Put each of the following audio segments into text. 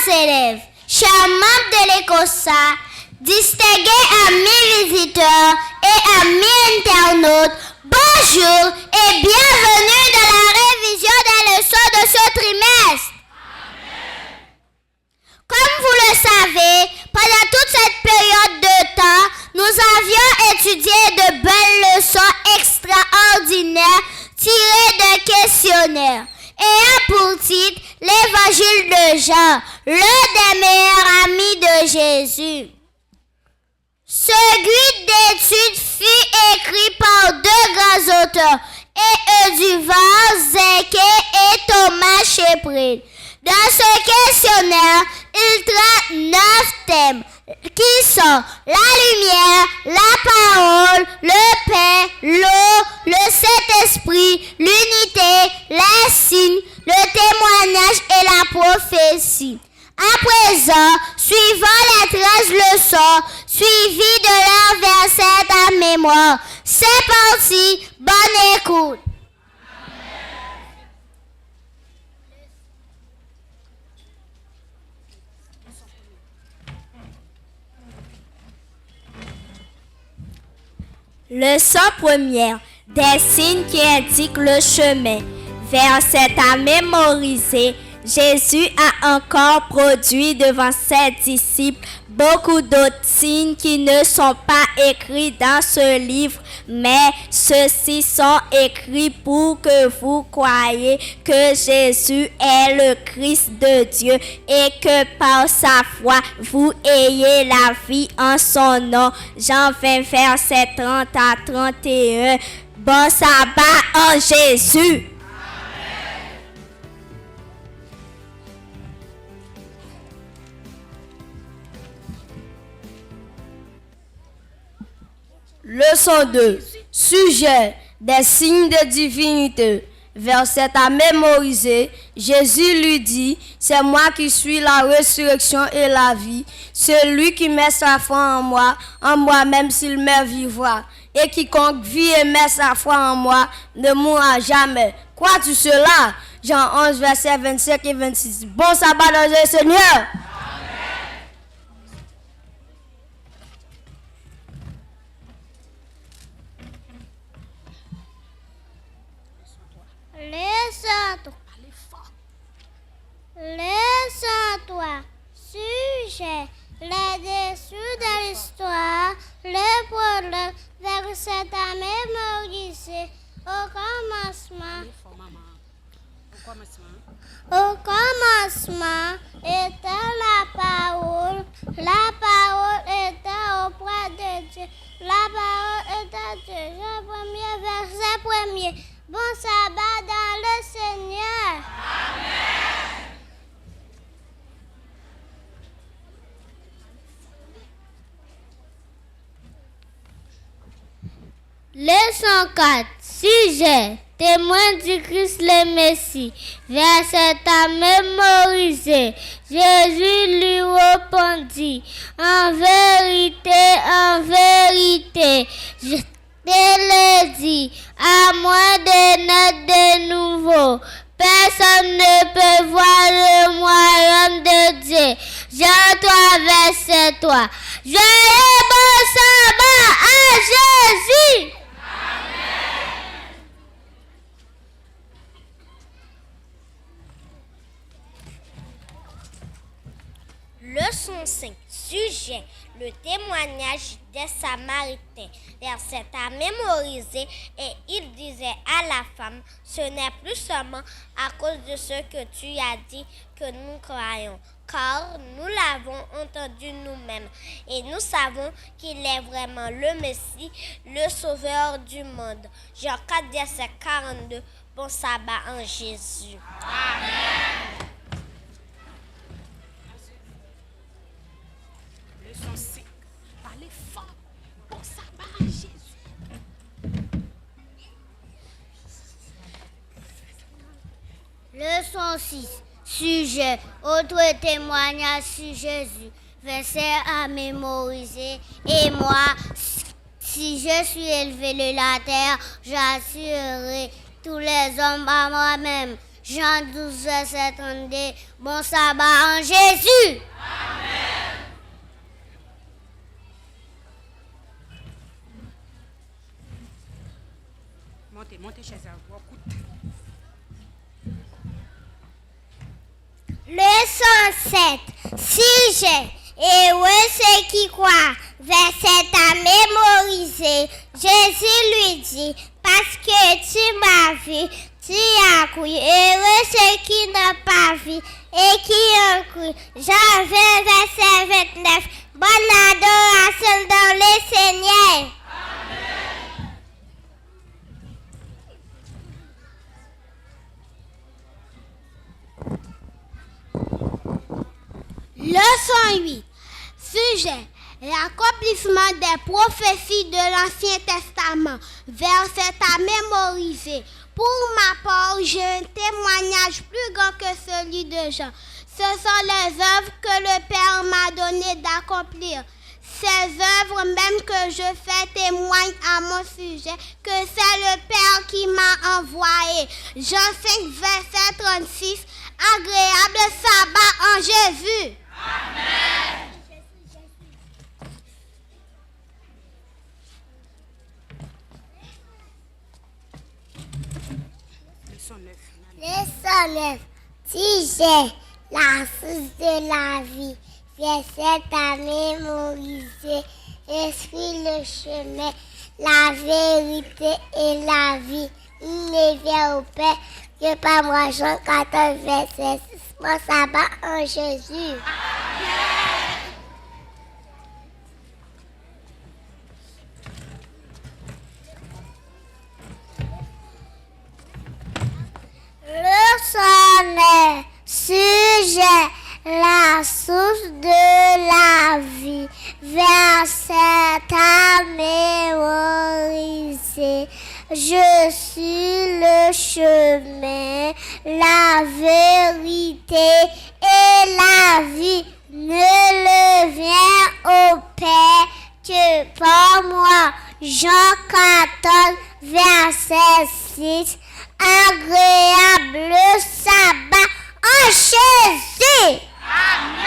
Chers élèves, chers membres de l'ECOSA, distingués amis visiteurs et amis internautes, bonjour et bienvenue dans la révision des leçons de ce trimestre. Comme vous le savez, pendant toute cette période de temps, nous avions étudié de belles leçons extraordinaires tirées de questionnaires, ayant pour titre l'Évangile de Jean, l'un des meilleurs amis de Jésus. Ce guide d'études fut écrit par deux grands auteurs, Duval, Zeke et Thomas Shepril. Dans ce questionnaire, il traite 9 thèmes qui sont la lumière, la parole, le pain, l'eau, le Saint-Esprit, l'unité, les signes, le témoignage et la prophétie. À présent, suivant les 13 leçons, suivies de leurs versets à mémoire. C'est parti, bonne écoute. Leçon première. Des signes qui indiquent le chemin. Verset à mémoriser. Jésus a encore produit devant ses disciples beaucoup d'autres signes qui ne sont pas écrits dans ce livre, mais ceux-ci sont écrits pour que vous croyiez que Jésus est le Christ de Dieu et que par sa foi, vous ayez la vie en son nom. Jean 20, verset 30 à 31. Bon sabbat en Jésus! Leçon 2. Sujet des signes de divinité. Verset à mémoriser. Jésus lui dit, c'est moi qui suis la résurrection et la vie. Celui qui met sa foi en moi même s'il meurt vivra. Et quiconque vit et met sa foi en moi ne mourra jamais. Crois-tu cela? Jean 11, verset 25 et 26. Bon sabbat dans le Seigneur. Laisse-toi, sujet, les dessous de l'histoire, le problème, verset à mémoriser, au commencement était la parole était auprès de Dieu, la parole était Dieu. Jean 1er, verset 1er. Bon sabbat dans le Seigneur. Amen. Leçon 4. Sujet. Témoin du Christ le Messie. Verset à mémoriser. Jésus lui répondit, en vérité, je te le dis, à moins de naître de nouveau, personne ne peut voir le royaume de Dieu. Jean 3, verset 3. Joyeux bon sabbat à Jésus. Leçon 5. Sujet. Le témoignage des Samaritains. Verset à mémoriser. Et il disait à la femme, ce n'est plus seulement à cause de ce que tu as dit que nous croyons, car nous l'avons entendu nous-mêmes. Et nous savons qu'il est vraiment le Messie, le Sauveur du monde. Jean 4, verset 42. Bon sabbat en Jésus. Amen. Parlez fort. Bon sabbat à Jésus. Leçon 6. Sujet. Autre témoignage sur Jésus. Verset à mémoriser. Et moi, si je suis élevé de la terre, j'assurerai tous les hommes à moi-même. Jean 12, verset 32. Bon sabbat en Jésus. Montez, chez vous. Leçon 7. Sujet. Heureux ceux qui croient. Verset à mémoriser. Jésus lui dit, parce que tu m'as vu, tu as cru. Heureux ceux qui n'ont pas vu et qui ont cru. Jean 20, verset 29. Bonne adoration dans le Seigneur. Leçon 8. Sujet. L'accomplissement des prophéties de l'Ancien Testament. Verset à mémoriser. Pour ma part, j'ai un témoignage plus grand que celui de Jean. Ce sont les œuvres que le Père m'a donné d'accomplir. Ces œuvres même que je fais témoignent à mon sujet que c'est le Père qui m'a envoyé. Jean 5, verset 36. Agréable sabbat en Jésus. Amen. Leçon 9. Sujet. La source de la vie. Verset à mémoriser. Esprit, le chemin, la vérité et la vie. Il ne vient au Père que par moi. Jean 14, verset 6. Mon sabbat en Jésus. Leçon 9. Sujet. La source de la vie. Verset à mémoriser. Je suis le chemin, la vérité et la vie. Ne le vient au Père que par moi. Jean 14, verset 6. Agréable sabbat en Jésus. Amen.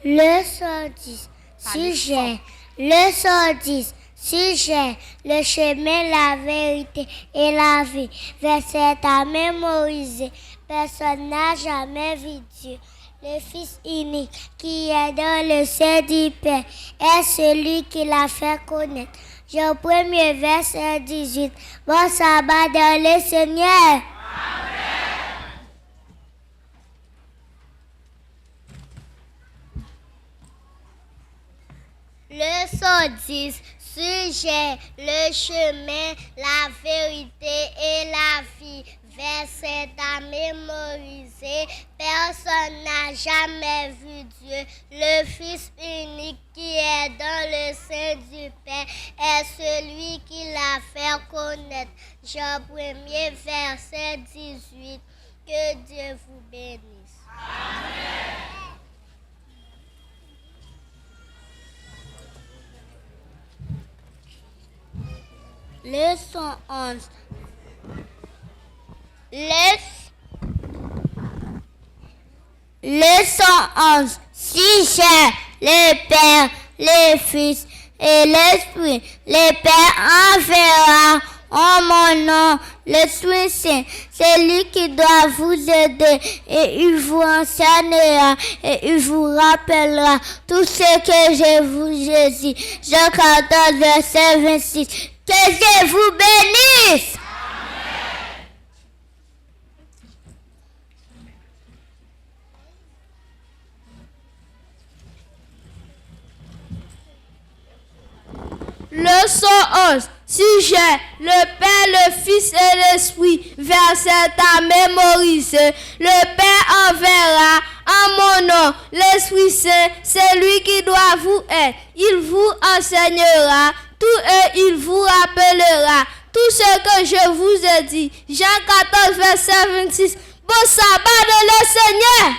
Leçon 10. Sujet. Leçon 10. Sujet. Le chemin, la vérité et la vie. Verset à mémoriser. Personne n'a jamais vu Dieu. Le Fils unique qui est dans le sein du Père est celui qui l'a fait connaître. Jean 1er, verset 18. Bon sabbat dans le Seigneur. Leçon 10. Sujet. Le chemin, la vérité et la vie. Verset à mémoriser. Personne n'a jamais vu Dieu. Le Fils unique qui est dans le sein du Père est celui qui l'a fait connaître. Jean 1er, verset 18. Que Dieu vous bénisse. Amen. Leçon 11. Leçon 11. Sujet. Le Père, le Fils et l'Esprit. Le Père enverra en mon nom l'Esprit Saint. C'est lui qui doit vous aider et il vous enseignera et il vous rappellera tout ce que je vous ai dit. Jean 14, verset 26. Que Dieu vous bénisse. Leçon 11. Sujet. Le Père, le Fils et l'Esprit. Verset à mémoriser. Le Père enverra en mon nom l'Esprit Saint. C'est lui qui doit vous aider. Il vous enseignera tout et il vous rappellera tout ce que je vous ai dit. Jean 14, verset 26. Bon sabbat de le Seigneur.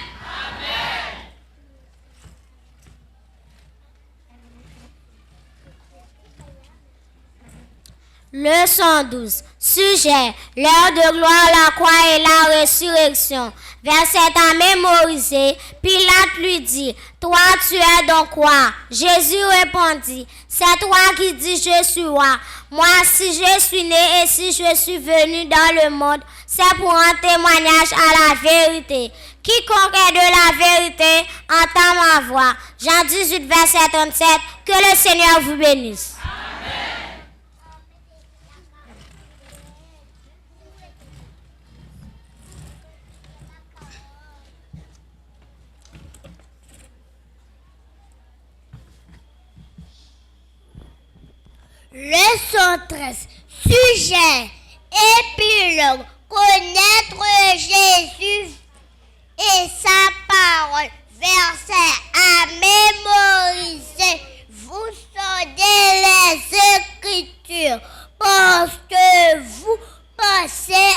Leçon 12. Sujet. L'heure de gloire, la croix et la résurrection. Verset à mémoriser. Pilate lui dit, toi tu es donc quoi? Jésus répondit, c'est toi qui dis je suis roi. Moi si je suis né et si je suis venu dans le monde, c'est pour un témoignage à la vérité. Quiconque est de la vérité entend ma voix. Jean 18, verset 37. Que le Seigneur vous bénisse. Leçon 13. Sujet. Épilogue. Connaître Jésus et sa parole. Verset à mémoriser. Vous sondez les Écritures parce que vous pensez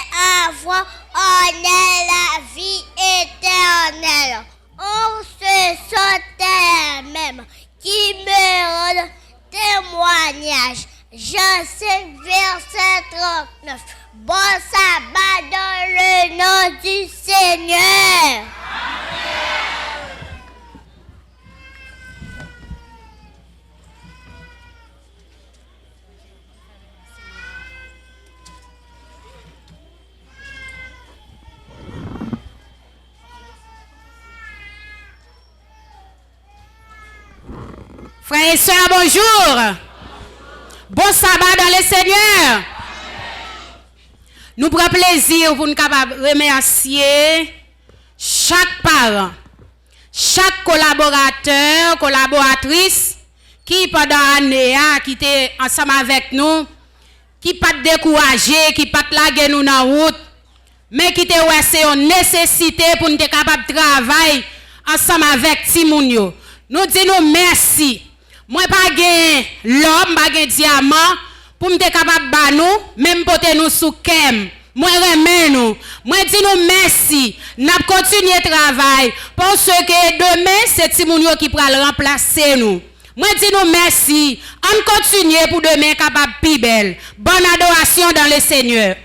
avoir en elle la vie éternelle. On se sentait même qui me rend témoignage. Jean 5, verset 39. Bon sabbat dans le nom du Seigneur. Frères et sœurs, bonjour. Bon sabbat dans le Seigneur. Nous prenons plaisir pour nous capables de remercier chaque parent, chaque collaborateur, collaboratrice qui pendant l'année qui était ensemble avec nous, qui pas découragé, qui pas lagué nous dans la route, mais qui était c'est une nécessité pour nous être capables de travailler ensemble avec Timounio. Nous disons merci. Moi pas gain l'homme, pas gain diamant pour me capable ba nous, même porter nous sous kem. Moi remet nous. Moi dis nous merci. N'a continuer travail parce que demain c'est Timounio qui va remplacer nous. Moi dis nous merci. On continue pour demain capable plus belle. Bonne adoration dans le Seigneur.